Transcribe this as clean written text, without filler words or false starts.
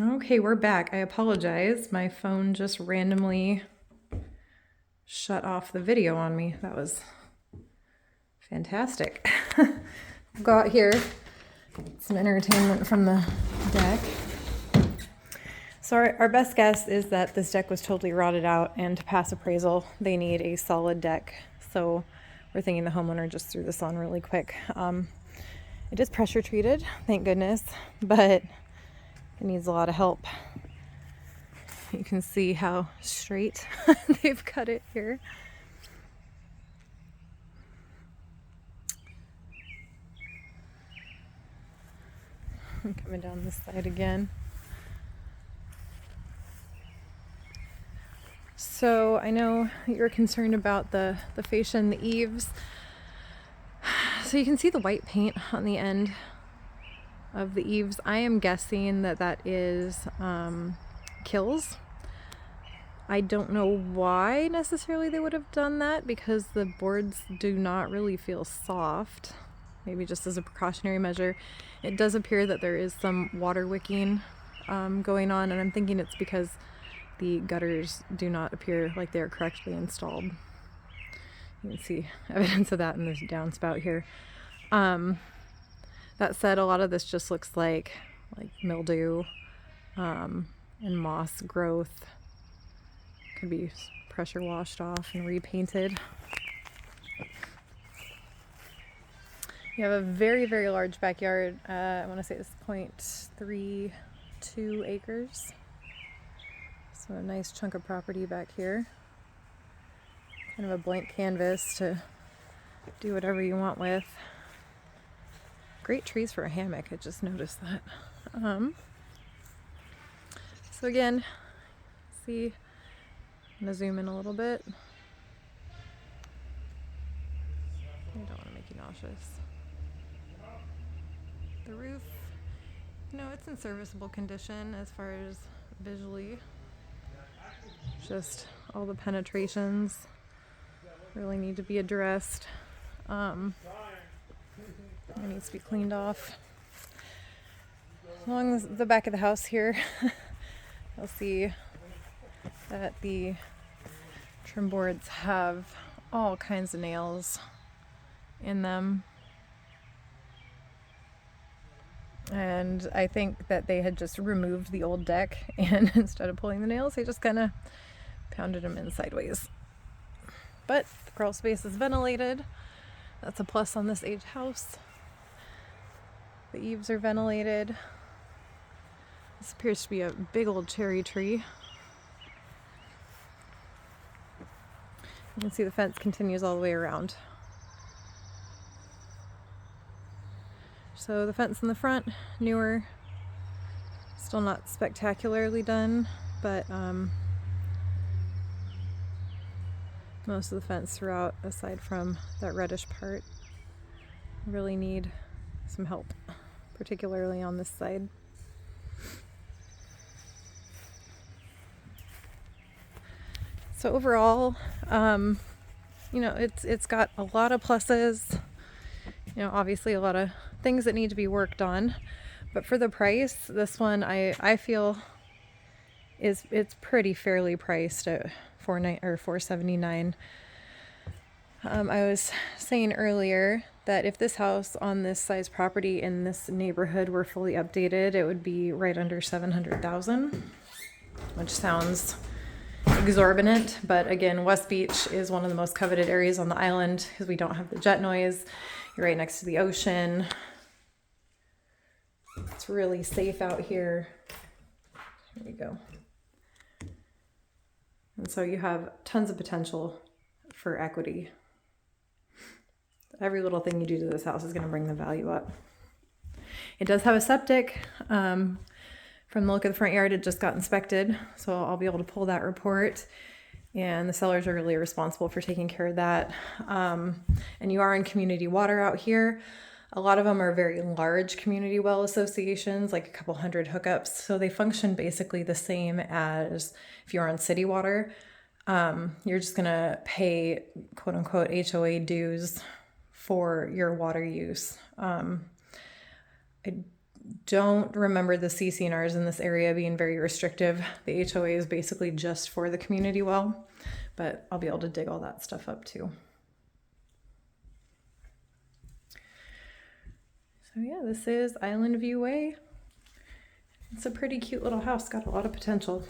Okay, we're back. I apologize. My phone just randomly shut off the video on me. That was fantastic. Go out here, some entertainment from the deck. So our best guess is that this deck was totally rotted out, and to pass appraisal, they need a solid deck. So we're thinking the homeowner just threw this on really quick. It is pressure treated, thank goodness, but it needs a lot of help. You can see how straight they've cut it here. I'm coming down this side again. So I know you're concerned about the fascia and the eaves. So you can see the white paint on the end of the eaves. I am guessing that is Kilz. I don't know why necessarily they would have done that, because the boards do not really feel soft. Maybe just as a precautionary measure. It does appear that there is some water wicking going on, and I'm thinking it's because the gutters do not appear like they are correctly installed. You can see evidence of that in this downspout here. That said, a lot of this just looks like mildew and moss growth. Could be pressure washed off and repainted. You have a very, very large backyard. I want to say it's 0.32 acres. So a nice chunk of property back here. Kind of a blank canvas to do whatever you want with. Great trees for a hammock, I just noticed that. So again, see, I'm gonna zoom in a little bit. I don't want to make you nauseous. The roof, it's in serviceable condition as far as visually. Just all the penetrations really need to be addressed. It needs to be cleaned off. Along the back of the house here, you'll see that the trim boards have all kinds of nails in them. And I think that they had just removed the old deck, and instead of pulling the nails, they just kind of pounded them in sideways. But the crawl space is ventilated. That's a plus on this age house. The eaves are ventilated. This appears to be a big old cherry tree. You can see the fence continues all the way around. So the fence in the front, newer, still not spectacularly done, but most of the fence throughout, aside from that reddish part, really need some help, particularly on this side. So overall, it's got a lot of pluses. Obviously a lot of things that need to be worked on, but for the price, this one I feel it's pretty fairly priced at $479. I was saying earlier that if this house on this size property in this neighborhood were fully updated, it would be right under $700,000, which sounds exorbitant, but again, West Beach is one of the most coveted areas on the island because we don't have the jet noise. You're right next to the ocean. It's really safe out here. Here we go. And so you have tons of potential for equity. Every little thing you do to this house is going to bring the value up. It does have a septic. From the look of the front yard, it just got inspected, so I'll be able to pull that report. And the sellers are really responsible for taking care of that. And you are in community water out here. A lot of them are very large community well associations, like a couple hundred hookups. So they function basically the same as if you're on city water. You're just gonna pay quote unquote HOA dues for your water use. I don't remember the CCNRs in this area being very restrictive. The HOA is basically just for the community well, but I'll be able to dig all that stuff up too. So yeah, this is Island View Way. It's a pretty cute little house, got a lot of potential.